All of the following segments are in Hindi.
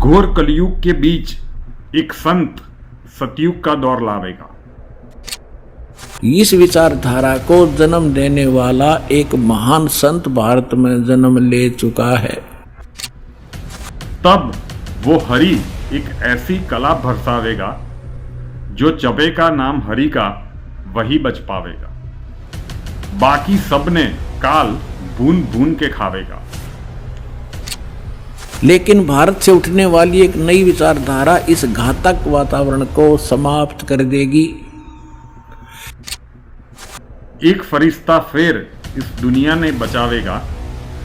घोर कलयुग के बीच एक संत सतयुग का दौर लावेगा। इस विचारधारा को जन्म देने वाला एक महान संत भारत में जन्म ले चुका है। तब वो हरि एक ऐसी कला बरसावेगा जो जपे का नाम हरि का वही बच पावेगा। बाकी सबने काल बून बून के खावेगा। लेकिन भारत से उठने वाली एक नई विचारधारा इस घातक वातावरण को समाप्त कर देगी। एक फरिश्ता फिर इस दुनिया ने बचावेगा।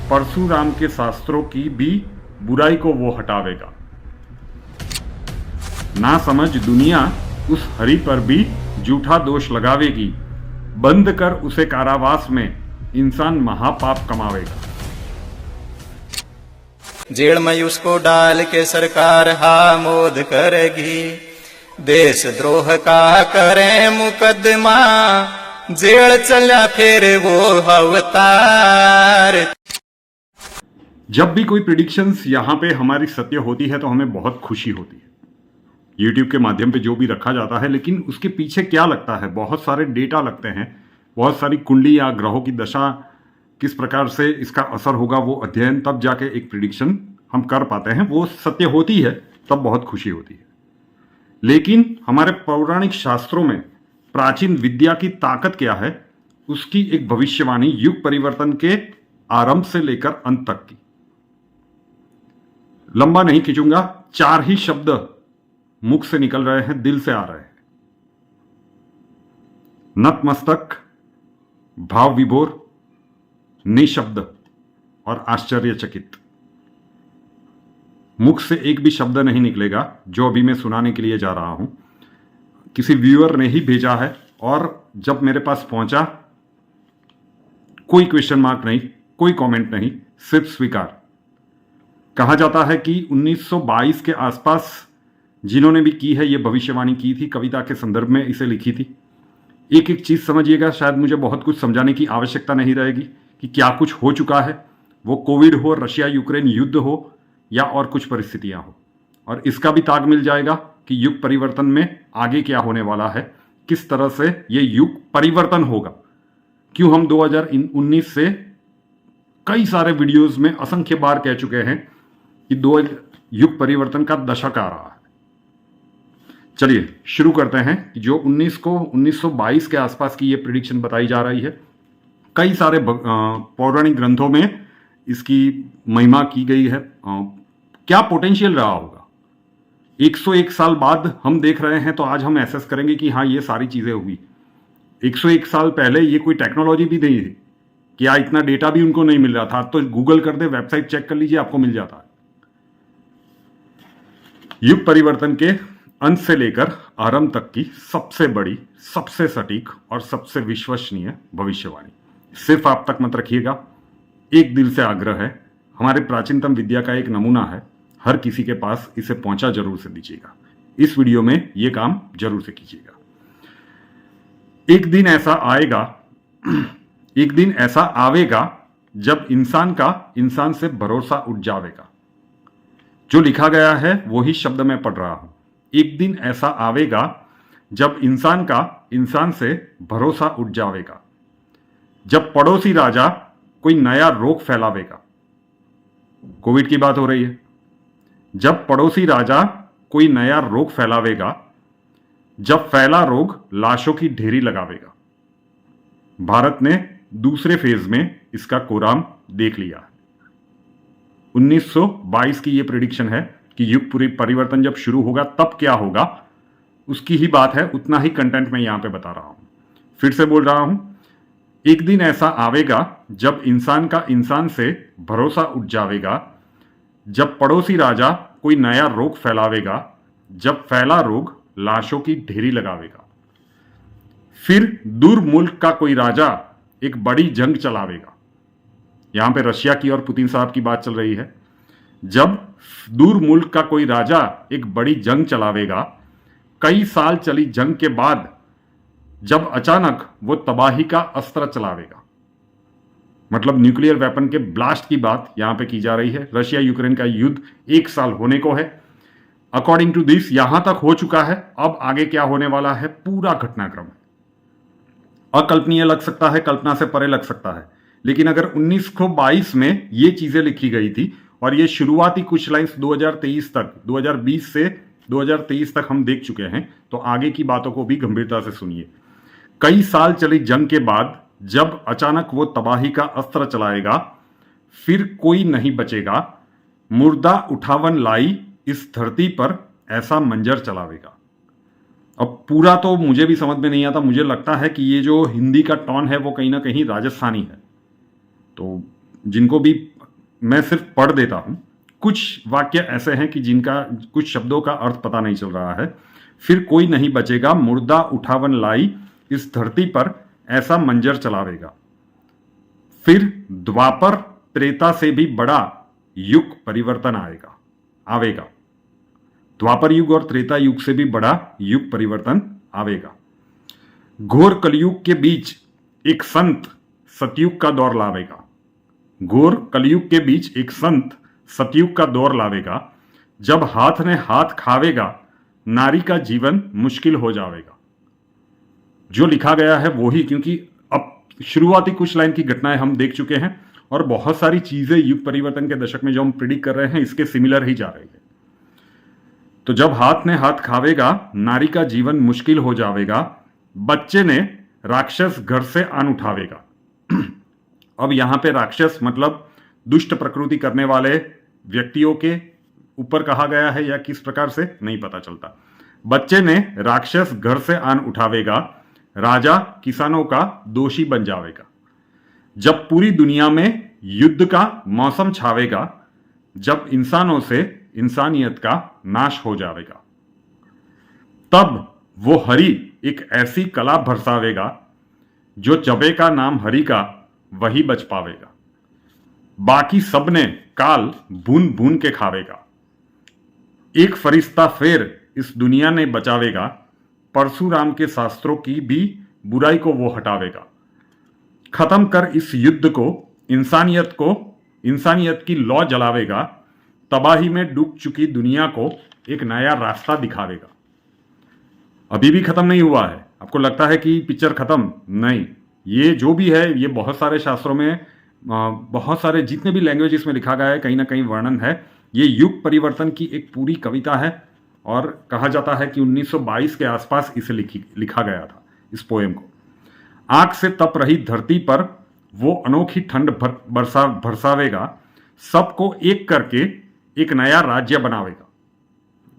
परशुराम के शास्त्रों की भी बुराई को वो हटावेगा। ना समझ दुनिया उस हरि पर भी झूठा दोष लगावेगी। बंद कर उसे कारावास में इंसान महापाप कमावेगा। जेल में उसको डाल के सरकार हामोद करेगी। देश द्रोह का करे मुकदमा, जेल चला फिर वो अवतार। जब भी कोई प्रिडिक्शंस यहाँ पे हमारी सत्य होती है तो हमें बहुत खुशी होती है। यूट्यूब के माध्यम पे जो भी रखा जाता है, लेकिन उसके पीछे क्या लगता है, बहुत सारे डेटा लगते हैं, बहुत सारी कुंडली या ग्रहों की दशा किस प्रकार से इसका असर होगा वो अध्ययन, तब जाके एक प्रिडिक्शन हम कर पाते हैं। वो सत्य होती है तब बहुत खुशी होती है। लेकिन हमारे पौराणिक शास्त्रों में प्राचीन विद्या की ताकत क्या है, उसकी एक भविष्यवाणी युग परिवर्तन के आरंभ से लेकर अंत तक की। लंबा नहीं खींचूंगा, 4 ही शब्द मुख से निकल रहे हैं, दिल से आ रहे हैं। नतमस्तक, भाव विभोर, निशब्द और आश्चर्यचकित। मुख से एक भी शब्द नहीं निकलेगा जो अभी मैं सुनाने के लिए जा रहा हूं। किसी व्यूअर ने ही भेजा है और जब मेरे पास पहुंचा, कोई क्वेश्चन मार्क नहीं, कोई कमेंट नहीं, सिर्फ स्वीकार। कहा जाता है कि 1922 के आसपास जिन्होंने भी की है ये भविष्यवाणी की थी, कविता के संदर्भ में इसे लिखी थी। एक एक चीज समझिएगा, शायद मुझे बहुत कुछ समझाने की आवश्यकता नहीं रहेगी कि क्या कुछ हो चुका है, वो कोविड हो, रशिया यूक्रेन युद्ध हो या और कुछ परिस्थितियां हो। और इसका भी ताग मिल जाएगा कि युग परिवर्तन में आगे क्या होने वाला है, किस तरह से ये युग परिवर्तन होगा। क्यों हम 2019 से कई सारे वीडियोस में असंख्य बार कह चुके हैं कि युग परिवर्तन का दशक आ रहा है। चलिए शुरू करते हैं कि जो 1922 के आसपास की ये प्रिडिक्शन बताई जा रही है। कई सारे पौराणिक ग्रंथों में इसकी महिमा की गई है। क्या पोटेंशियल रहा होगा। 101 साल बाद हम देख रहे हैं तो आज हम एसेस करेंगे कि हाँ ये सारी चीजें हुई। 101 साल पहले ये कोई टेक्नोलॉजी भी नहीं थी, क्या इतना डेटा भी उनको नहीं मिल रहा था। तो गूगल कर दे, वेबसाइट चेक कर लीजिए, आपको मिल जाता है। युग परिवर्तन के अंत से लेकर आरंभ तक की सबसे बड़ी, सबसे सटीक और सबसे विश्वसनीय भविष्यवाणी सिर्फ आप तक मत रखिएगा। एक दिल से आग्रह है, हमारे प्राचीनतम विद्या का एक नमूना है, हर किसी के पास इसे पहुंचा जरूर से दीजिएगा। इस वीडियो में यह काम जरूर से कीजिएगा। एक दिन ऐसा आएगा, एक दिन ऐसा आवेगा जब इंसान का इंसान से भरोसा उठ जावेगा। जो लिखा गया है वही शब्द मैं पढ़ रहा हूं। एक दिन ऐसा आवेगा जब इंसान का इंसान से भरोसा उठ जावेगा, जब पड़ोसी राजा कोई नया रोग फैलावेगा। कोविड की बात हो रही है। जब पड़ोसी राजा कोई नया रोग फैलावेगा, जब फैला रोग लाशों की ढेरी लगावेगा। भारत ने दूसरे फेज में इसका कोराम देख लिया। 1922 की यह प्रेडिक्शन है कि युग पूरी परिवर्तन जब शुरू होगा तब क्या होगा, उसकी ही बात है। उतना ही कंटेंट मैं यहां पे बता रहा हूं। फिर से बोल रहा हूं, एक दिन ऐसा आवेगा जब इंसान का इंसान से भरोसा उठ जावेगा, जब पड़ोसी राजा कोई नया रोग फैलावेगा, जब फैला रोग लाशों की ढेरी लगावेगा। फिर दूर मुल्क का कोई राजा एक बड़ी जंग चलावेगा। यहां पे रशिया की और पुतिन साहब की बात चल रही है। जब दूर मुल्क का कोई राजा एक बड़ी जंग चलावेगा, कई साल चली जंग के बाद जब अचानक वो तबाही का अस्त्र चलावेगा, मतलब न्यूक्लियर वेपन के ब्लास्ट की बात यहां पे की जा रही है। रशिया यूक्रेन का युद्ध 1 साल होने को है। अकॉर्डिंग टू दिस यहां तक हो चुका है। अब आगे क्या होने वाला है पूरा घटनाक्रम अकल्पनीय लग सकता है, कल्पना से परे लग सकता है, लेकिन अगर 1922 में ये चीजें लिखी गई थी और ये शुरुआती कुछ लाइंस 2023 तक, 2020 से 2023 तक हम देख चुके हैं, तो आगे की बातों को भी गंभीरता से सुनिए। कई साल चली जंग के बाद जब अचानक वो तबाही का अस्त्र चलाएगा, फिर कोई नहीं बचेगा, मुर्दा उठावन लाई इस धरती पर ऐसा मंजर चलावेगा। अब पूरा तो मुझे भी समझ में नहीं आता, मुझे लगता है कि ये जो हिंदी का टोन है वो कहीं ना कहीं राजस्थानी है, तो जिनको भी मैं सिर्फ पढ़ देता हूं। कुछ वाक्य ऐसे हैं कि जिनका कुछ शब्दों का अर्थ पता नहीं चल रहा है। फिर कोई नहीं बचेगा, मुर्दा उठावन लाई इस धरती पर ऐसा मंजर चलावेगा। फिर द्वापर त्रेता से भी बड़ा युग परिवर्तन आवेगा। द्वापर युग और त्रेता युग से भी बड़ा युग परिवर्तन आवेगा। घोर कलयुग के बीच एक संत सतयुग का दौर लावेगा। घोर कलयुग के बीच एक संत सतयुग का दौर लावेगा। जब हाथ ने हाथ खावेगा, नारी का जीवन मुश्किल हो जावेगा। जो लिखा गया है वो ही, क्योंकि अब शुरुआती कुछ लाइन की घटनाएं हम देख चुके हैं और बहुत सारी चीजें युग परिवर्तन के दशक में जो हम प्रिडिक्ट कर रहे हैं इसके सिमिलर ही जा रही है। तो जब हाथ ने हाथ खावेगा, नारी का जीवन मुश्किल हो जावेगा, बच्चे ने राक्षस घर से आन उठावेगा। अब यहां पे राक्षस मतलब दुष्ट प्रकृति करने वाले व्यक्तियों के ऊपर कहा गया है या किस प्रकार से नहीं पता चलता। बच्चे ने राक्षस घर से आन उठावेगा, राजा किसानों का दोषी बन जावेगा। जब पूरी दुनिया में युद्ध का मौसम छावेगा, जब इंसानों से इंसानियत का नाश हो जाएगा, तब वो हरि एक ऐसी कला बरसावेगा, जो चबे का नाम हरि का वही बच पावेगा। बाकी सबने काल भून भून के खावेगा। एक फरिश्ता फिर इस दुनिया ने बचावेगा, परशुराम के शास्त्रों की भी बुराई को वो हटावेगा। खत्म कर इस युद्ध को, इंसानियत की लौ जलावेगा, तबाही में डूब चुकी दुनिया को एक नया रास्ता दिखावेगा। अभी भी खत्म नहीं हुआ है। आपको लगता है कि पिक्चर खत्म नहीं, ये जो भी है ये बहुत सारे शास्त्रों में, बहुत सारे जितने भी लैंग्वेजेस में लिखा गया है, कहीं ना कहीं वर्णन है। ये युग परिवर्तन की एक पूरी कविता है और कहा जाता है कि 1922 के आसपास इसे लिखा गया था, इस पोएम को। आग से तप रही धरती पर वो अनोखी ठंड बरसावेगा, सबको एक करके एक नया राज्य बनावेगा।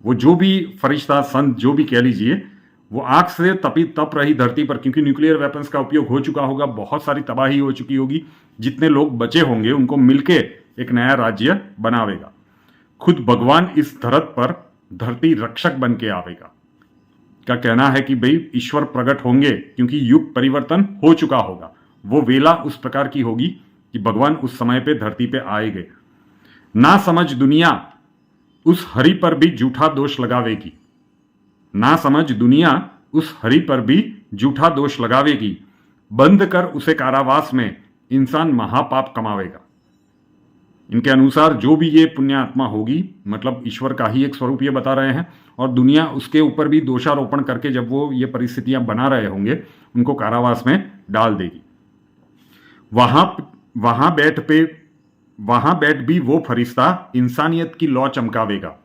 वो जो भी फरिश्ता, संत, जो भी कह लीजिए, वो आग से तप रही धरती पर, क्योंकि न्यूक्लियर वेपन्स का उपयोग हो चुका होगा, बहुत सारी तबाही हो चुकी होगी, जितने लोग बचे होंगे उनको मिलके एक नया राज्य बनावेगा। खुद भगवान इस धरत पर धरती रक्षक बन के आवेगा। का कहना है कि भाई ईश्वर प्रकट होंगे, क्योंकि युग परिवर्तन हो चुका होगा। वो वेला उस प्रकार की होगी कि भगवान उस समय पे धरती पे आएंगे। ना समझ दुनिया उस हरि पर भी झूठा दोष लगावेगी। ना समझ दुनिया उस हरि पर भी झूठा दोष लगावेगी। बंद कर उसे कारावास में इंसान महापाप कमावेगा। इनके अनुसार जो भी ये पुण्यात्मा होगी, मतलब ईश्वर का ही एक स्वरूप ये बता रहे हैं, और दुनिया उसके ऊपर भी दोषारोपण करके जब वो ये परिस्थितियां बना रहे होंगे, उनको कारावास में डाल देगी। वहां बैठ भी वो फरिश्ता इंसानियत की लौ चमकावेगा।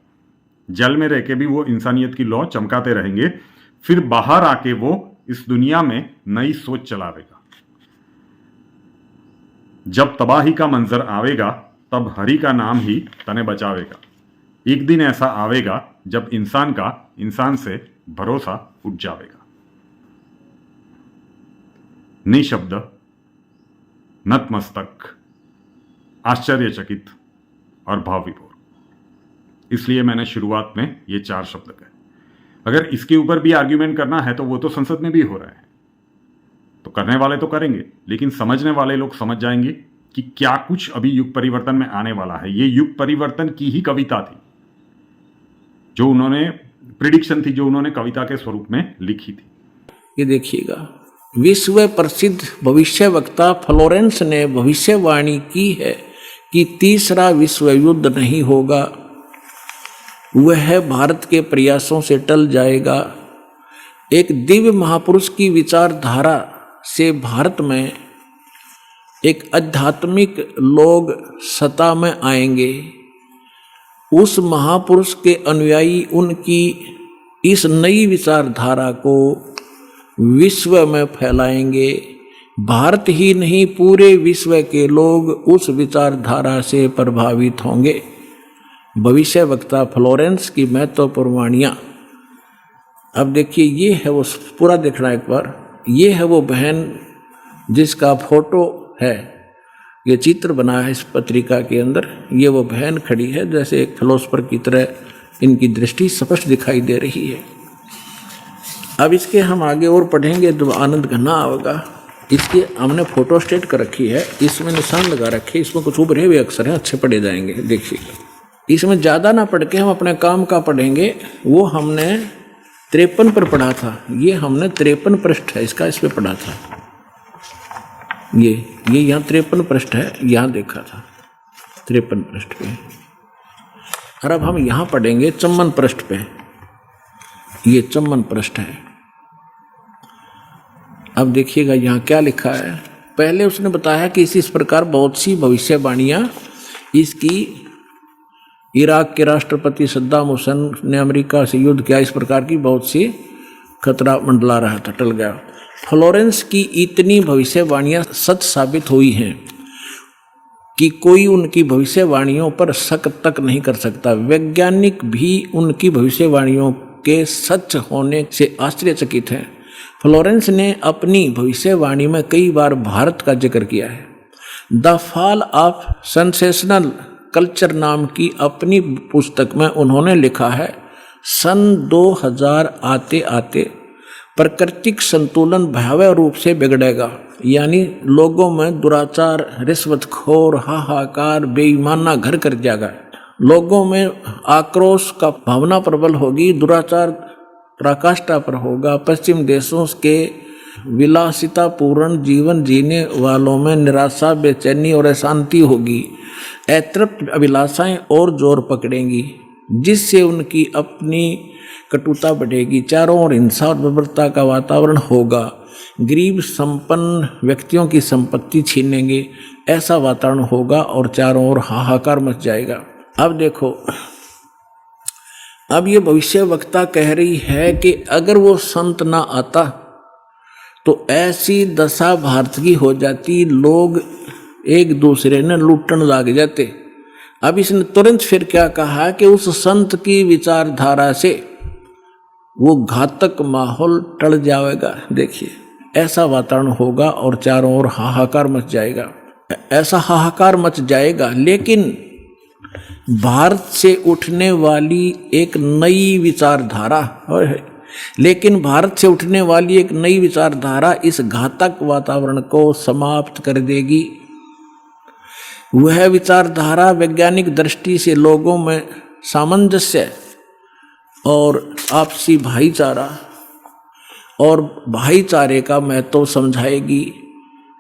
जल में रह के भी वो इंसानियत की लौ चमकाते रहेंगे। फिर बाहर आके वो इस दुनिया में नई सोच चलावेगा। जब तबाही का मंजर आवेगा, तब हरि का नाम ही तने बचावेगा। एक दिन ऐसा आवेगा जब इंसान से भरोसा उठ जावेगा। निशब्द, नतमस्तक, आश्चर्यचकित और भावविभोर। इसलिए मैंने शुरुआत में ये 4 शब्द कहे। अगर इसके ऊपर भी आर्ग्यूमेंट करना है तो वो तो संसद में भी हो रहा है, तो करने वाले तो करेंगे, लेकिन समझने वाले लोग समझ जाएंगे कि क्या कुछ अभी युग परिवर्तन में आने वाला है। ये युग परिवर्तन की ही कविता थी, जो उन्होंने प्रिडिक्शन थी, जो उन्होंने कविता के स्वरूप में लिखी थी। ये देखिएगा, विश्व प्रसिद्ध भविष्य वक्ता फ्लोरेंस ने भविष्यवाणी की है कि तीसरा विश्व युद्ध नहीं होगा। वह भारत के प्रयासों से टल जाएगा। एक दिव्य महापुरुष की विचारधारा से भारत में एक आध्यात्मिक लोग सत्ता में आएंगे। उस महापुरुष के अनुयायी उनकी इस नई विचारधारा को विश्व में फैलाएंगे। भारत ही नहीं, पूरे विश्व के लोग उस विचारधारा से प्रभावित होंगे। भविष्य वक्ता फ्लोरेंस की महत्वपूर्ण वाणियाँ। अब देखिए, ये है वो, पूरा देखना एक बार। ये है वो बहन जिसका फोटो है, ये चित्र बना है इस पत्रिका के अंदर। ये वो बहन खड़ी है, जैसे एक फिलोसफर की तरह इनकी दृष्टि स्पष्ट दिखाई दे रही है। अब इसके हम आगे और पढ़ेंगे तो आनंद घना होगा। इसके हमने फोटो स्टेट कर रखी है, इसमें निशान लगा रखे, इसमें कुछ उभरे हुए अक्षर हैं, अच्छे पढ़े जाएंगे। देखिए, इसमें ज़्यादा ना पढ़ के हम अपने काम का पढ़ेंगे। वो हमने 53 पर पढ़ा था, ये हमने 53 पृष्ठ है इसका, इस पर पढ़ा था। ये यहाँ 53 पृष्ठ है, यहाँ देखा था 53 पृष्ठ पे। और अब हम यहाँ पढ़ेंगे 54 पृष्ठ पे। ये 54 पृष्ठ है। अब देखिएगा यहाँ क्या लिखा है। पहले उसने बताया कि इस प्रकार बहुत सी भविष्यवाणियाँ इसकी इराक के राष्ट्रपति सद्दाम हुसैन ने अमेरिका से युद्ध किया, इस प्रकार की बहुत सी खतरा मंडला रहा था, टल गया। फ्लोरेंस की इतनी भविष्यवाणियाँ सच साबित हुई हैं कि कोई उनकी भविष्यवाणियों पर शक तक नहीं कर सकता। वैज्ञानिक भी उनकी भविष्यवाणियों के सच होने से आश्चर्यचकित हैं। फ्लोरेंस ने अपनी भविष्यवाणी में कई बार भारत का जिक्र किया है। The fall of sensational culture नाम की अपनी पुस्तक में उन्होंने लिखा है, सन 2000 आते आते प्राकृतिक संतुलन भयावह रूप से बिगड़ेगा। यानी लोगों में दुराचार, रिश्वतखोर, हाहाकार, बेईमाना घर कर जाएगा। लोगों में आक्रोश का भावना प्रबल होगी, दुराचार पराकाष्ठा पर होगा। पश्चिम देशों के विलासितापूर्ण जीवन जीने वालों में निराशा, बेचैनी और अशांति होगी। अतृप्त अभिलाषाएं और जोर पकड़ेंगी, जिससे उनकी अपनी कटुता बढ़ेगी। चारों ओर हिंसा और बर्बरता का वातावरण होगा। गरीब संपन्न व्यक्तियों की संपत्ति छीनेंगे, ऐसा वातावरण होगा और चारों ओर हाहाकार मच जाएगा। अब देखो, अब ये भविष्य वक्ता कह रही है कि अगर वो संत ना आता तो ऐसी दशा भारत की हो जाती, लोग एक दूसरे ने लूटने लग जाते। अब इसने तुरंत फिर क्या कहा कि उस संत की विचारधारा से वो घातक माहौल टल जाएगा। देखिए, ऐसा वातावरण होगा और चारों ओर हाहाकार मच जाएगा। ऐसा हाहाकार मच जाएगा, लेकिन भारत से उठने वाली एक नई विचारधारा इस घातक वातावरण को समाप्त कर देगी। वह विचारधारा वैज्ञानिक दृष्टि से लोगों में सामंजस्य और आपसी भाईचारे का महत्व समझाएगी।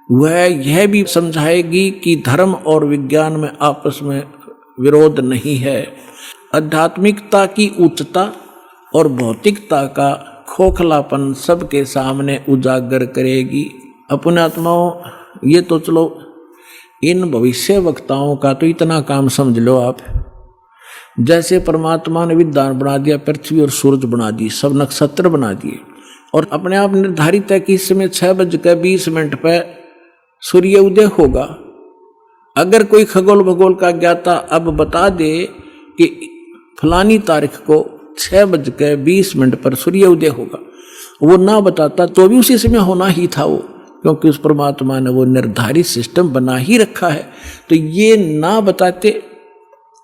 वह यह भी समझाएगी कि धर्म और विज्ञान में आपस में विरोध नहीं है। आध्यात्मिकता की उच्चता और भौतिकता का खोखलापन सबके सामने उजागर करेगी। अपने आत्माओं, ये तो चलो इन भविष्य वक्ताओं का तो इतना काम समझ लो आप, जैसे परमात्मा ने विद्वान बना दिया, पृथ्वी और सूरज बना दी, सब नक्षत्र बना दिए, और अपने आप निर्धारित है कि इस समय 6:20 पर सूर्य उदय होगा। अगर कोई खगोल भगोल का ज्ञाता अब बता दे कि फलानी तारीख को 6:20 पर सूर्य उदय होगा, वो ना बताता तो भी उसी समय होना ही था वो, क्योंकि उस परमात्मा ने वो निर्धारित सिस्टम बना ही रखा है। तो ये ना बताते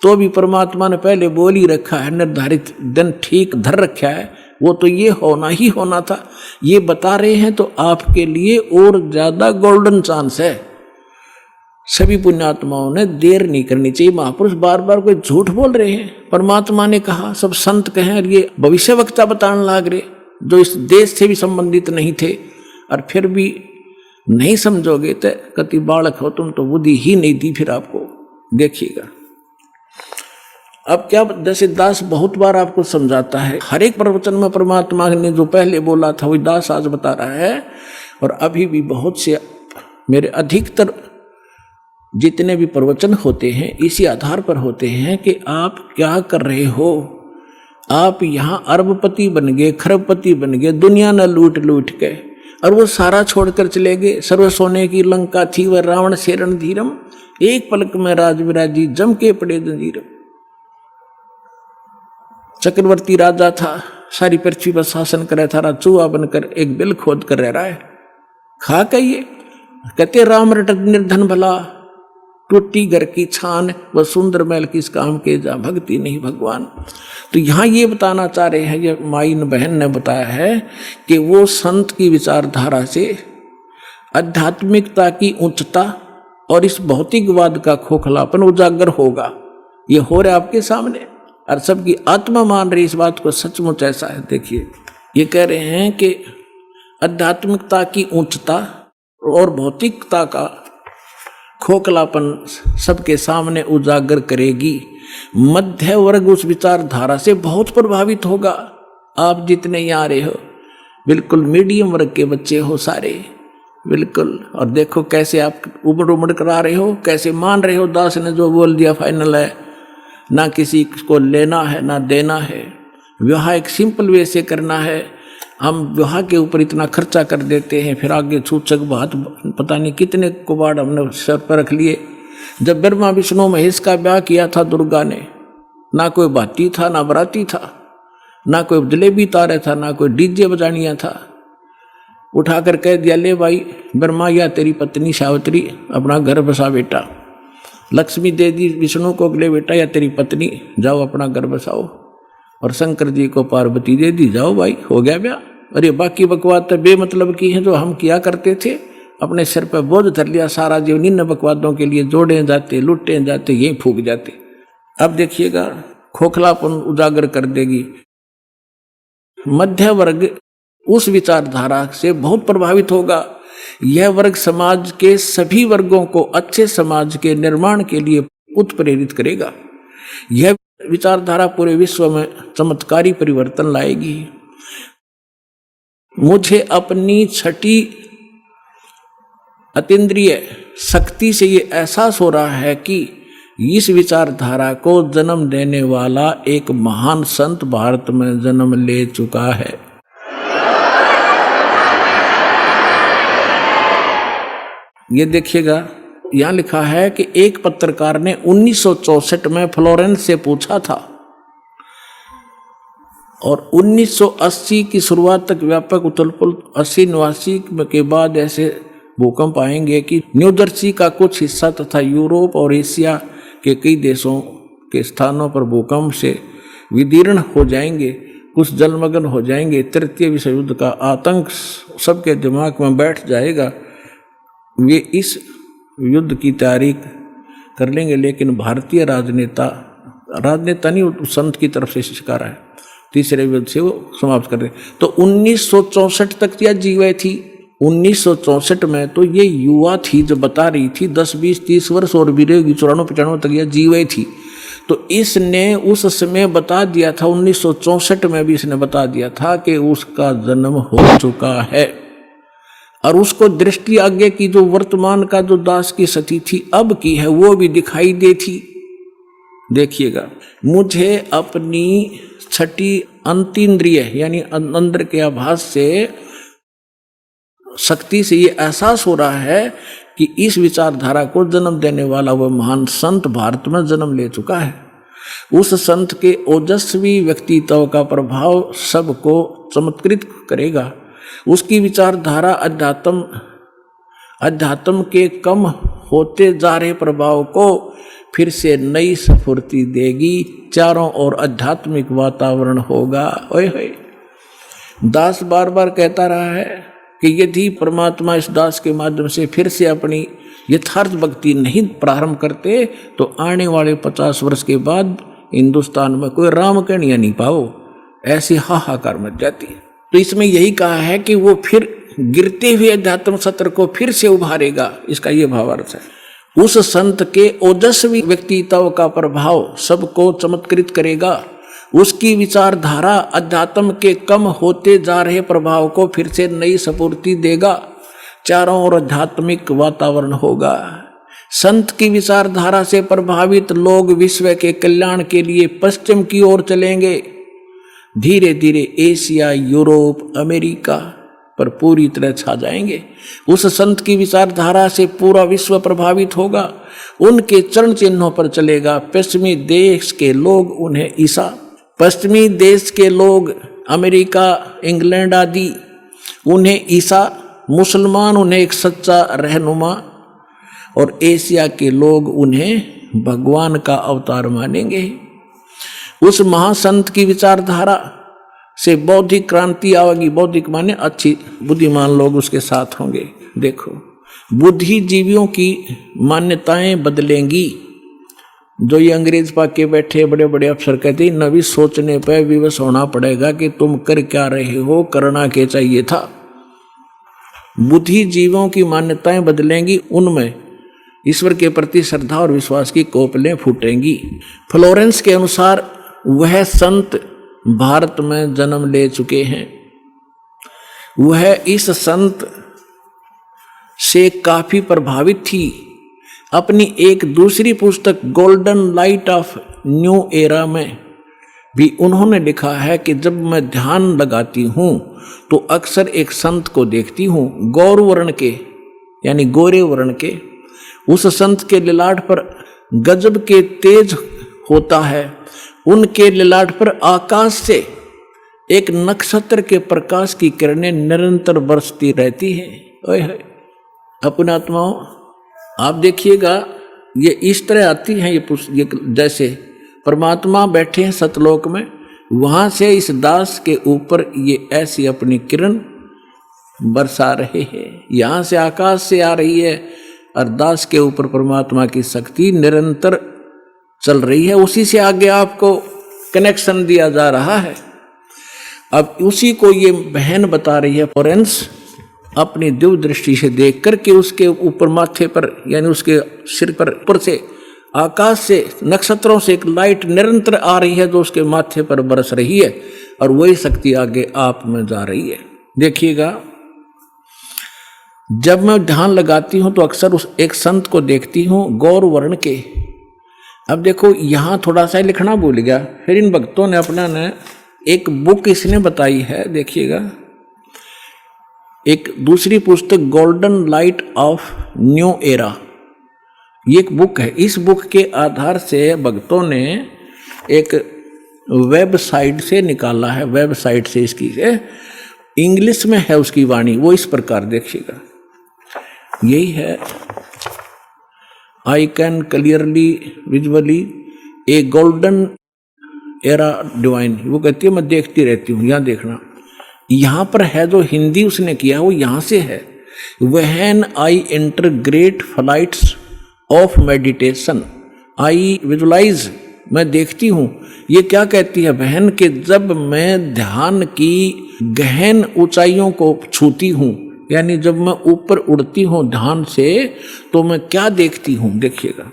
तो भी परमात्मा ने पहले बोल ही रखा है, निर्धारित दिन ठीक धर रखा है, वो तो ये होना ही होना था। ये बता रहे हैं तो आपके लिए और ज्यादा गोल्डन चांस है। सभी पुण्यात्माओं ने देर नहीं करनी चाहिए। महापुरुष बार बार कोई झूठ बोल रहे हैं, परमात्मा ने कहा, सब संत कहें, और ये भविष्यवक्ता बताने लग रहे जो इस देश से भी संबंधित नहीं थे, और फिर भी नहीं समझोगे तो कति बालक हो तुम, तो बुद्धि ही नहीं दी फिर आपको। देखिएगा अब क्या, जैसे दास बहुत बार आपको समझाता है, हर एक प्रवचन में परमात्मा ने जो पहले बोला था वही दास आज बता रहा है। और अभी भी बहुत से मेरे अधिकतर जितने भी प्रवचन होते हैं इसी आधार पर होते हैं कि आप क्या कर रहे हो। आप यहाँ अरबपति बन गए, खरबपति बन गए, दुनिया न लूट लूट के, और वो सारा छोड़कर चले गए। सर्व सोने की लंका थी वह रावण से रणधीरम, एक पलक में राज विराजी जम के पड़े जंजीरम। चक्रवर्ती राजा था, सारी पृथ्वी पर शासन करे था, चूहा बनकर एक बिल खोद कर रह रहा है। खा कहिए कहते राम रट निर्धन भला, टूटी घर की छान व सुंदर महल किस काम के, जा भक्ति नहीं भगवान। तो यहाँ ये बताना चाह रहे हैं, ये माई बहन ने बताया है कि वो संत की विचारधारा से आध्यात्मिकता की उच्चता और इस भौतिकवाद का खोखलापन उजागर होगा। ये हो रहा है आपके सामने और सबकी आत्मा मान रही इस बात को, सचमुच ऐसा है। देखिए ये कह रहे हैं कि आध्यात्मिकता की उच्चता और भौतिकता का खोखलापन सबके सामने उजागर करेगी। मध्य वर्ग उस विचारधारा से बहुत प्रभावित होगा। आप जितने यहाँ आ रहे हो बिल्कुल मीडियम वर्ग के बच्चे हो सारे, बिल्कुल। और देखो कैसे आप उमड़ उमड़ कर आ रहे हो, कैसे मान रहे हो दास ने जो बोल दिया फाइनल है, ना किसी को लेना है ना देना है। विवाह एक सिंपल वे से करना है। हम विवाह के ऊपर इतना खर्चा कर देते हैं, फिर आगे छूचक बात पता नहीं कितने कुबाड़ हमने सर पर रख लिए। जब ब्रह्मा विष्णु महेश का ब्याह किया था दुर्गा ने, ना कोई भाती था ना बराती था, ना कोई जलेबी तारे था, ना कोई डीजे बजानिया था। उठाकर कह दिया ले भाई ब्रह्मा या तेरी पत्नी सावित्री अपना घर बसा बेटा। लक्ष्मी दे दी विष्णु को, ले बेटा या तेरी पत्नी जाओ अपना घर बसाओ। और शंकर जी को पार्वती दे दी, जाओ भाई हो गया ब्याह। अरे बाकी बकवाद तो बेमतलब की है जो हम किया करते थे, अपने सिर पर बोझ धर लिया सारा जीवन इन बकवादों के लिए, जोड़े जाते लुटे जाते यही फूक जाते। अब देखिएगा खोखलापन उजागर कर देगी। मध्य वर्ग उस विचारधारा से बहुत प्रभावित होगा। यह वर्ग समाज के सभी वर्गों को अच्छे समाज के निर्माण के लिए उत्प्रेरित करेगा। यह विचारधारा पूरे विश्व में चमत्कारी परिवर्तन लाएगी। मुझे अपनी छठी अतीन्द्रिय शक्ति से ये एहसास हो रहा है कि इस विचारधारा को जन्म देने वाला एक महान संत भारत में जन्म ले चुका है। ये देखिएगा यहाँ लिखा है कि एक पत्रकार ने 1964 में फ्लोरेंस से पूछा था और 1980 की शुरुआत तक व्यापक उथल-पुथल 80-89 के बाद ऐसे भूकंप आएंगे कि न्यू जर्सी का कुछ हिस्सा तथा यूरोप और एशिया के कई देशों के स्थानों पर भूकंप से विदीर्ण हो जाएंगे, कुछ जलमग्न हो जाएंगे। तृतीय विश्व युद्ध का आतंक सबके दिमाग में बैठ जाएगा। वे इस युद्ध की तैयारी कर लेंगे, लेकिन भारतीय राजनेता नहीं संत की तरफ से शिकार है, तीसरे युद्ध से वो समाप्त कर दे। तो 1964 तक यह जीवे थी। 1964 में तो ये युवा थी जो बता रही थी, 10, 20, 30 वर्ष और भी रहेगी, 94-95 तक यह जीवे थी। तो इसने उस समय बता दिया था, 1964 में भी इसने बता दिया था कि उसका जन्म हो चुका है। और उसको दृष्टि आगे की जो वर्तमान का जो दास की स्थिति थी अब की है वो भी दिखाई देती। देखिएगा, मुझे अपनी छठी अंतीन्द्रिय यानी अंदर के आभास से शक्ति से ये एहसास हो रहा है कि इस विचारधारा को जन्म देने वाला वह महान संत भारत में जन्म ले चुका है। उस संत के ओजस्वी व्यक्तित्व का प्रभाव सबको चमत्कृत करेगा। उसकी विचारधारा अध्यात्म के कम होते जा रहे प्रभाव को फिर से नई स्फूर्ति देगी। चारों ओर आध्यात्मिक वातावरण होगा। ओए होए, दास बार बार कहता रहा है कि यदि परमात्मा इस दास के माध्यम से फिर से अपनी यथार्थ भक्ति नहीं प्रारंभ करते तो आने वाले 50 वर्ष के बाद हिंदुस्तान में कोई राम कन्या नहीं पाओ, ऐसी हाहाकार मच जाती है। तो इसमें यही कहा है कि वो फिर गिरते हुए अध्यात्म सत्र को फिर से उभारेगा, इसका ये भावार्थ है। उस संत के ओजस्वी व्यक्तित्व का प्रभाव सबको चमत्कृत करेगा। उसकी विचारधारा अध्यात्म के कम होते जा रहे प्रभाव को फिर से नई स्फूर्ति देगा। चारों ओर आध्यात्मिक वातावरण होगा। संत की विचारधारा से प्रभावित लोग विश्व के कल्याण के लिए पश्चिम की ओर चलेंगे। धीरे धीरे एशिया, यूरोप, अमेरिका पर पूरी तरह छा जाएंगे। उस संत की विचारधारा से पूरा विश्व प्रभावित होगा। उनके चरण चिन्हों पर चलेगा। पश्चिमी देश के लोग उन्हें पश्चिमी देश के लोग अमेरिका, इंग्लैंड आदि उन्हें ईसा, मुसलमान उन्हें एक सच्चा रहनुमा और एशिया के लोग उन्हें भगवान का अवतार मानेंगे। उस महासंत की विचारधारा से बौद्धिक क्रांति आएगी। बौद्धिक माने अच्छी बुद्धिमान लोग उसके साथ होंगे। देखो, बुद्धिजीवियों की मान्यताएं बदलेंगी। जो ये अंग्रेज पाके बैठे बड़े बड़े अफसर कहते हैं, नवी सोचने पर विवश होना पड़ेगा कि तुम कर क्या रहे हो, करना क्या चाहिए था। बुद्धिजीवियों की मान्यताएं बदलेंगी। उनमें ईश्वर के प्रति श्रद्धा और विश्वास की कोपलें फूटेंगी। फ्लोरेंस के अनुसार वह संत भारत में जन्म ले चुके हैं। वह इस संत से काफी प्रभावित थी। अपनी एक दूसरी पुस्तक golden light of new era में भी उन्होंने लिखा है कि जब मैं ध्यान लगाती हूँ तो अक्सर एक संत को देखती हूँ, गौर वर्ण के यानी गोरे वर्ण के। उस संत के ललाट पर गजब के तेज होता है। उनके ललाट पर आकाश से एक नक्षत्र के प्रकाश की किरणें निरंतर बरसती रहती हैं। अपने आत्माओं, आप देखिएगा ये इस तरह आती हैं ये जैसे परमात्मा बैठे हैं सतलोक में, वहाँ से इस दास के ऊपर ये ऐसी अपनी किरण बरसा रहे हैं। यहाँ से आकाश से आ रही है और दास के ऊपर परमात्मा की शक्ति निरंतर चल रही है। उसी से आगे आपको कनेक्शन दिया जा रहा है। अब उसी को ये बहन बता रही है फ्लोरेंस अपनी दिव्य दृष्टि से देख कर के उसके ऊपर माथे पर यानी उसके सिर पर ऊपर से आकाश से नक्षत्रों से एक लाइट निरंतर आ रही है जो उसके माथे पर बरस रही है और वही शक्ति आगे आप में जा रही है। देखिएगा, जब मैं ध्यान लगाती हूँ तो अक्सर उस एक संत को देखती हूँ गौर वर्ण के। अब देखो यहाँ थोड़ा सा लिखना भूल गया, फिर इन भक्तों ने अपना ने एक बुक इसने बताई है। देखिएगा, एक दूसरी पुस्तक golden light of new era, ये एक बुक है। इस बुक के आधार से भक्तों ने एक वेबसाइट से निकाला है। वेबसाइट से इसकी इंग्लिश में है उसकी वाणी, वो इस प्रकार देखिएगा, यही है। I can clearly visually A golden era divine, वो कहती है मैं देखती रहती हूँ। यहाँ देखना, यहाँ पर है जो हिंदी उसने किया वो यहाँ से है। When I enter great flights of meditation I visualise, मैं देखती हूँ। ये क्या कहती है बहन कि जब मैं ध्यान की गहन ऊंचाइयों को छूती हूँ, यानी जब मैं ऊपर उड़ती हूँ ध्यान से, तो मैं क्या देखती हूँ। देखिएगा,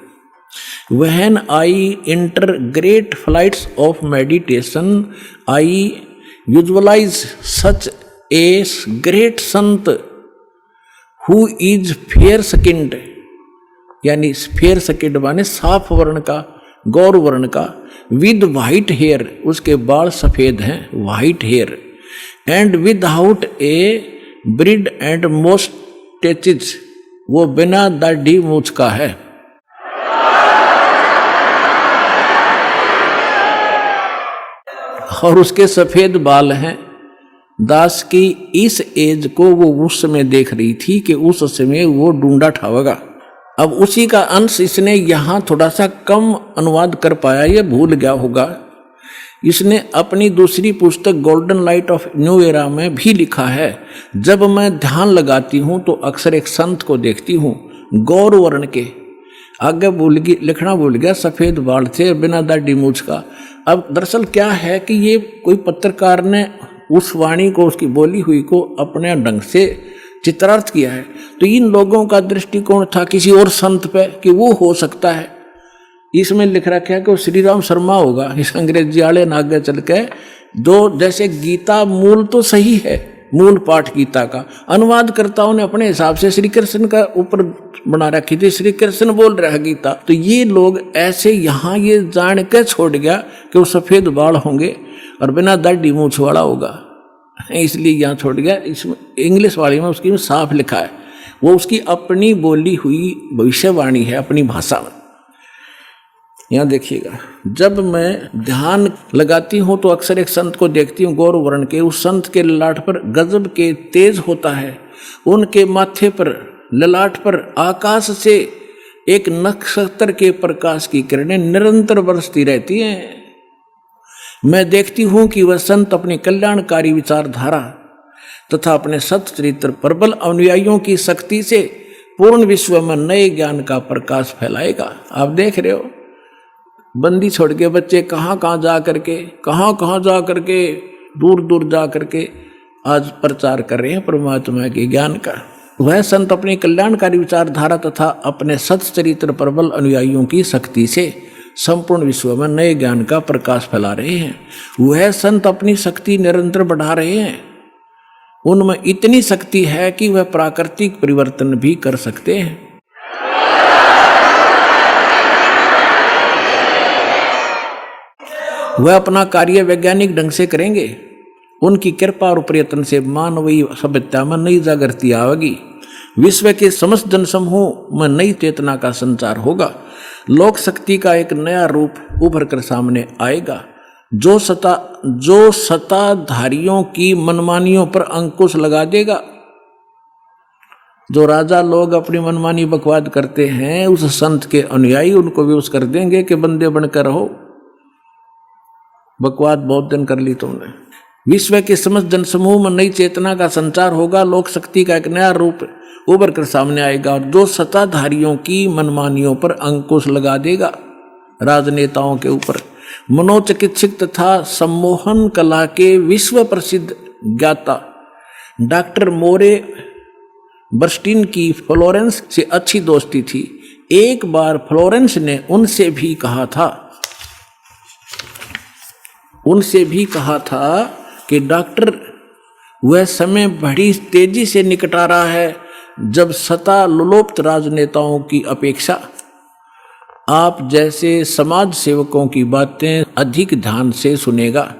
when I enter great flights of meditation I visualise such a great saint who is fair skinned, यानी फेयर स्किन्ड माने साफ वर्ण का, गौर वर्ण का, विद वाइट हेयर, उसके बाल सफेद हैं, white hair, and without a beard and moustaches, वो बिना दाढ़ी मूछ का है। और उसके सफेद बाल हैं। दास की इस एज को वो उस समय देख रही थी कि उस समय वो ढूंढा ठावेगा। अब उसी का अंश इसने यहाँ थोड़ा सा कम अनुवाद कर पाया, ये भूल गया होगा। इसने अपनी दूसरी पुस्तक golden light of new era में भी लिखा है, जब मैं ध्यान लगाती हूँ तो अक्सर एक संत को देखती हूँ गौर वर्ण के, आगे लिखना भूल गया, सफेद बाल थे, बिना दाढ़ी मूछ का। अब दरअसल क्या है कि ये कोई पत्रकार ने उस वाणी को, उसकी बोली हुई को अपने ढंग से चित्रार्थ किया है। तो इन लोगों का दृष्टिकोण था किसी और संत पे कि वो हो सकता है। इसमें लिख रखा है कि वो श्री राम शर्मा होगा। इस अंग्रेजी वाले ने आगे चल के दो, जैसे गीता मूल तो सही है, मूल पाठ गीता का अनुवादकर्ताओं ने अपने हिसाब से श्री कृष्ण का ऊपर बना रखी थी, श्री कृष्ण बोल रहा है गीता। तो ये लोग ऐसे यहाँ ये जान के छोड़ गया कि वो सफेद बाल होंगे और बिना दाढ़ी मूछ वाला होगा, इसलिए यहाँ छोड़ गया। इसमें इंग्लिश वाली में उसकी में साफ लिखा है, वो उसकी अपनी बोली हुई भविष्यवाणी है अपनी भाषा में। यहाँ देखिएगा, जब मैं ध्यान लगाती हूँ तो अक्सर एक संत को देखती हूँ गौर वर्ण के। उस संत के ललाट पर गजब के तेज होता है, उनके माथे पर ललाट पर आकाश से एक नक्षत्र के प्रकाश की किरणें निरंतर बरसती रहती हैं। मैं देखती हूँ कि वह संत अपनी कल्याणकारी विचारधारा तथा अपने सच्चरित्र प्रबल अनुयायियों की शक्ति से पूर्ण विश्व में नए ज्ञान का प्रकाश फैलाएगा। आप देख रहे हो, बंदी छोड़ के बच्चे कहाँ जा करके दूर दूर जा करके आज प्रचार कर रहे हैं परमात्मा के ज्ञान का। वह संत अपनी कल्याणकारी विचारधारा तथा अपने सच्चरित्र प्रबल अनुयायियों की शक्ति से संपूर्ण विश्व में नए ज्ञान का प्रकाश फैला रहे हैं। वह संत अपनी शक्ति निरंतर बढ़ा रहे हैं। उनमें इतनी शक्ति है कि वह प्राकृतिक परिवर्तन भी कर सकते हैं। वह अपना कार्य वैज्ञानिक ढंग से करेंगे। उनकी कृपा और प्रयत्न से मानवीय सभ्यता में नई जागृति आएगी। विश्व के समस्त जनसमूह में नई चेतना का संचार होगा। लोक शक्ति का एक नया रूप उभर कर सामने आएगा, जो सत्ताधारियों की मनमानियों पर अंकुश लगा देगा। जो राजा लोग अपनी मनमानी बकवाद करते हैं, उस संत के अनुयायी उनको विवश कर देंगे कि बंदे बनकर रहो, बकवाद बहुत दिन कर ली तुमने। विश्व के समस्त जनसमूह में नई चेतना का संचार होगा। लोक शक्ति का एक नया रूप उभर कर सामने आएगा और जो सत्ताधारियों की मनमानियों पर अंकुश लगा देगा। राजनेताओं के ऊपर मनोचिकित्सक तथा सम्मोहन कला के विश्व प्रसिद्ध ज्ञाता डॉक्टर मोरे बर्स्टीन की फ्लोरेंस से अच्छी दोस्ती थी। एक बार फ्लोरेंस ने उनसे भी कहा था कि डॉक्टर, वह समय बड़ी तेजी से निकट आ रहा है जब सत्ता लोलुप्त राजनेताओं की अपेक्षा आप जैसे समाज सेवकों की बातें अधिक ध्यान से सुनेगा।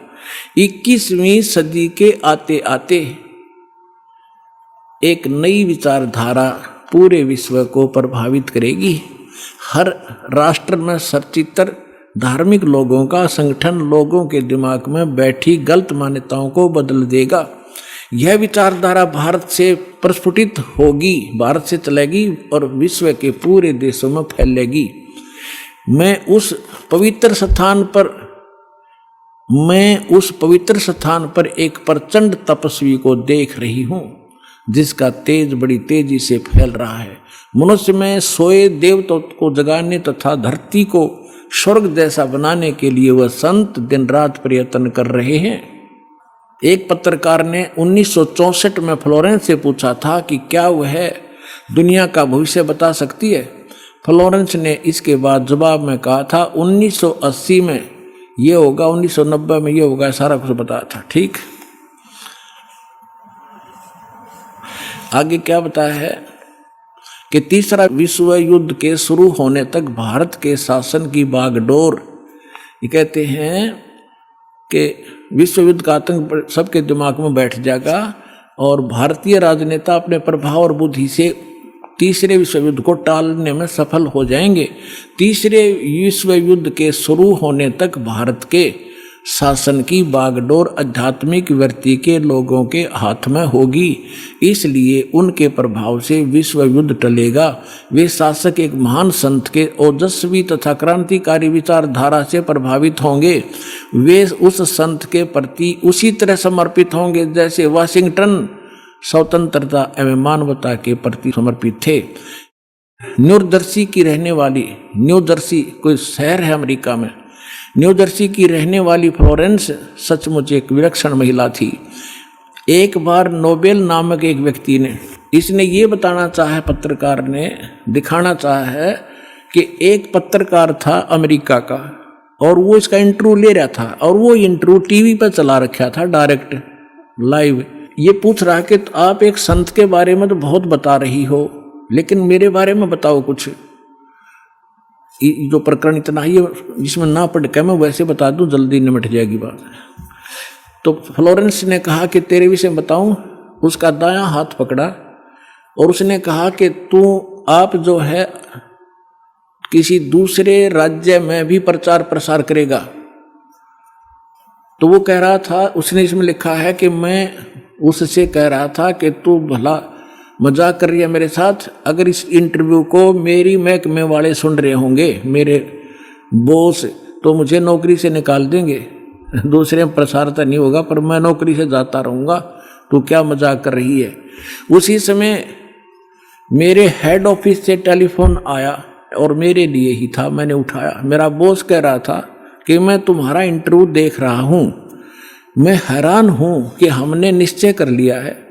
21वीं सदी के आते आते एक नई विचारधारा पूरे विश्व को प्रभावित करेगी। हर राष्ट्र में सचित्र धार्मिक लोगों का संगठन लोगों के दिमाग में बैठी गलत मान्यताओं को बदल देगा। यह विचारधारा भारत से प्रस्फुटित होगी, भारत से चलेगी और विश्व के पूरे देशों में फैलेगी। मैं उस पवित्र स्थान पर एक प्रचंड तपस्वी को देख रही हूँ, जिसका तेज बड़ी तेजी से फैल रहा है। मनुष्य में सोए देवताओं को जगाने तथा धरती को स्वर्ग जैसा बनाने के लिए वह संत दिन रात प्रयत्न कर रहे हैं। एक पत्रकार ने 1964 में फ्लोरेंस से पूछा था कि क्या वह दुनिया का भविष्य बता सकती है। फ्लोरेंस ने इसके बाद जवाब में कहा था 1980 में ये होगा, 1990 में ये होगा, सारा कुछ बताया था। ठीक, आगे क्या बताया है कि तीसरा विश्व युद्ध के शुरू होने तक भारत के शासन की बागडोर, ये कहते हैं कि विश्व युद्ध का आतंक सबके दिमाग में बैठ जाएगा और भारतीय राजनेता अपने प्रभाव और बुद्धि से तीसरे विश्व युद्ध को टालने में सफल हो जाएंगे। तीसरे विश्व युद्ध के शुरू होने तक भारत के शासन की बागडोर आध्यात्मिक वृत्ति के लोगों के हाथ में होगी, इसलिए उनके प्रभाव से विश्व युद्ध टलेगा। वे शासक एक महान संत के ओजस्वी तथा क्रांतिकारी विचारधारा से प्रभावित होंगे। वे उस संत के प्रति उसी तरह समर्पित होंगे जैसे वाशिंगटन स्वतंत्रता एवं मानवता के प्रति समर्पित थे। न्यूजर्सी की रहने वाली, न्यूजर्सी कोई शहर है अमेरिका में, न्यूजर्सी की रहने वाली फ्लोरेंस सचमुच एक विलक्षण महिला थी। एक बार नोबेल नामक एक व्यक्ति ने, इसने ये बताना चाहा, पत्रकार ने दिखाना चाहा है कि एक पत्रकार था अमेरिका का और वो इसका इंटरव्यू ले रहा था और वो इंटरव्यू टीवी पर चला रखा था डायरेक्ट लाइव। ये पूछ रहा कि आप एक संत के बारे में तो बहुत बता रही हो, लेकिन मेरे बारे में बताओ कुछ। जो प्रकरण इतना ही जिसमें ना पढ़ के मैं वैसे बता दूं, जल्दी निमट जाएगी बात। तो फ्लोरेंस ने कहा कि तेरे विषय में बताऊं। उसका दायां हाथ पकड़ा और उसने कहा कि आप जो है किसी दूसरे राज्य में भी प्रचार प्रसार करेगा। तो वो कह रहा था, उसने इसमें लिखा है कि मैं उससे कह रहा था कि तू भला मजाक कर रही है मेरे साथ। अगर इस इंटरव्यू को मेरी महकमे वाले सुन रहे होंगे, मेरे बॉस, तो मुझे नौकरी से निकाल देंगे। दूसरे में प्रसार तो नहीं होगा पर मैं नौकरी से जाता रहूँगा। तू क्या मजाक कर रही है। उसी समय मेरे हेड ऑफिस से टेलीफोन आया और मेरे लिए ही था, मैंने उठाया। मेरा बॉस कह रहा था कि मैं तुम्हारा इंटरव्यू देख रहा हूँ, मैं हैरान हूँ कि हमने निश्चय कर लिया है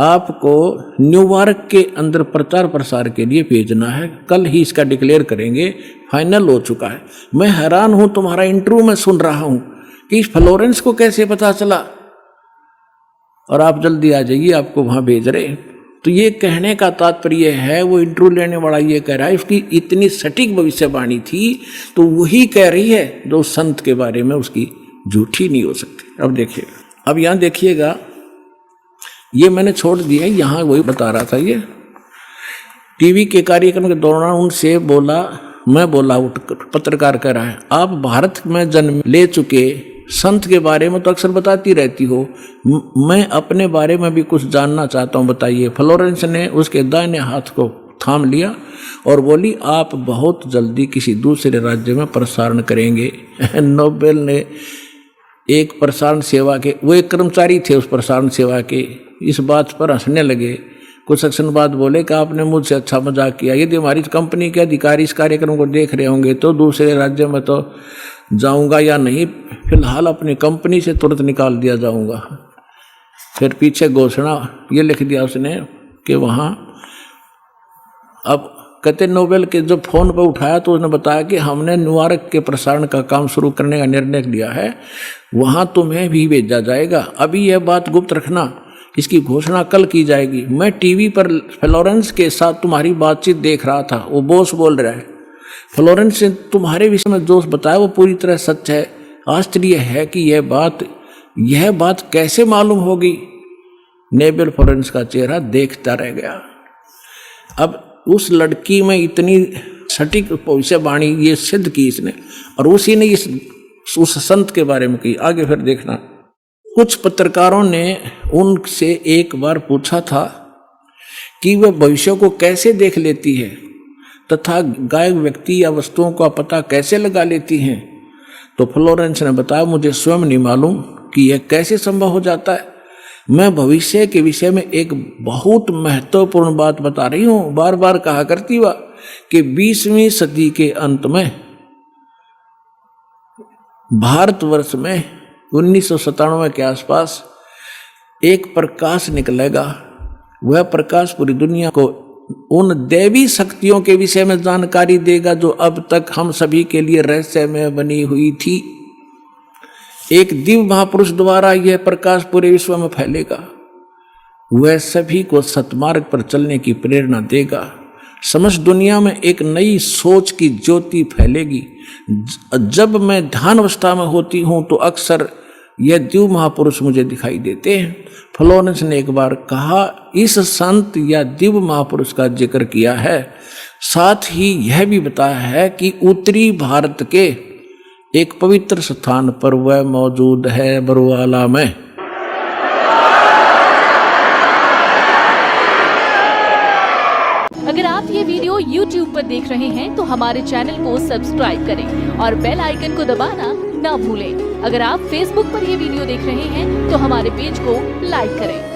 आपको न्यूयॉर्क के अंदर प्रचार प्रसार के लिए भेजना है। कल ही इसका डिक्लेयर करेंगे, फाइनल हो चुका है। मैं हैरान हूँ, तुम्हारा इंटरव्यू मैं सुन रहा हूँ कि फ्लोरेंस को कैसे पता चला और आप जल्दी आ जाइए, आपको वहाँ भेज रहे। तो ये कहने का तात्पर्य है, वो इंटरव्यू लेने वाला ये कह रहा है उसकी इतनी सटीक भविष्यवाणी थी, तो वही कह रही है जो संत के बारे में उसकी झूठी नहीं हो सकती। अब देखिए, अब यहाँ देखिएगा, ये मैंने छोड़ दिया, यहाँ वही बता रहा था। ये टीवी के कार्यक्रम के दौरान उनसे बोला, मैं बोला, पत्रकार कह रहा है, आप भारत में जन्म ले चुके संत के बारे में तो अक्सर बताती रहती हो, मैं अपने बारे में भी कुछ जानना चाहता हूँ, बताइए। फ्लोरेंस ने उसके दाहिने हाथ को थाम लिया और बोली, आप बहुत जल्दी किसी दूसरे राज्य में प्रसारण करेंगे। नोबेल ने एक प्रसारण सेवा के, वो एक कर्मचारी थे उस प्रसारण सेवा के, इस बात पर हंसने लगे। कुछ सेक्शन बाद बोले कि आपने मुझसे अच्छा मजाक किया, यदि हमारी कंपनी के अधिकारी इस कार्यक्रम को देख रहे होंगे तो दूसरे राज्य में तो जाऊंगा या नहीं, फिलहाल अपनी कंपनी से तुरंत निकाल दिया जाऊंगा। फिर पीछे घोषणा ये लिख दिया उसने कि वहाँ, अब कहते नोबेल के जब फोन पर उठाया तो उसने बताया कि हमने न्यूयॉर्क के प्रसारण का काम शुरू करने का निर्णय लिया है, वहाँ तुम्हें भी भेजा जाएगा। अभी यह बात गुप्त रखना, इसकी घोषणा कल की जाएगी। मैं टीवी पर फ्लोरेंस के साथ तुम्हारी बातचीत देख रहा था, वो बॉस बोल रहा है। फ्लोरेंस ने तुम्हारे विषय में जो बताया वो पूरी तरह सच है। आश्चर्य है कि यह बात कैसे मालूम होगी। नोबेल फ्लोरेंस का चेहरा देखता रह गया। अब उस लड़की में इतनी सटीक भविष्यवाणी ये सिद्ध की इसने, और उसी ने उस संत के बारे में की। आगे फिर देखना, कुछ पत्रकारों ने उनसे एक बार पूछा था कि वह भविष्य को कैसे देख लेती है तथा गायब व्यक्ति या वस्तुओं का पता कैसे लगा लेती हैं। तो फ्लोरेंस ने बताया, मुझे स्वयं नहीं मालूम कि यह कैसे संभव हो जाता है। मैं भविष्य के विषय में एक बहुत महत्वपूर्ण बात बता रही हूँ। बार बार कहा करती वह कि 20वीं सदी के अंत में भारतवर्ष में 1997 के आसपास एक प्रकाश निकलेगा। वह प्रकाश पूरी दुनिया को उन दैवी शक्तियों के विषय में जानकारी देगा जो अब तक हम सभी के लिए रहस्य में बनी हुई थी। एक दिव्य महापुरुष द्वारा यह प्रकाश पूरे विश्व में फैलेगा। वह सभी को सतमार्ग पर चलने की प्रेरणा देगा। समस्त दुनिया में एक नई सोच की ज्योति फैलेगी। जब मैं ध्यान अवस्था में होती हूँ तो अक्सर यह दिव्य महापुरुष मुझे दिखाई देते हैं। फ्लोरेंस ने एक बार कहा, इस संत या दिव्य महापुरुष का जिक्र किया है, साथ ही यह भी बताया है कि उत्तरी भारत के एक पवित्र स्थान पर वह मौजूद है, बरवाला में। अगर आप ये वीडियो YouTube पर देख रहे हैं तो हमारे चैनल को सब्सक्राइब करें और बेल आइकन को दबाना ना भूलें। अगर आप Facebook पर ये वीडियो देख रहे हैं तो हमारे पेज को लाइक करें।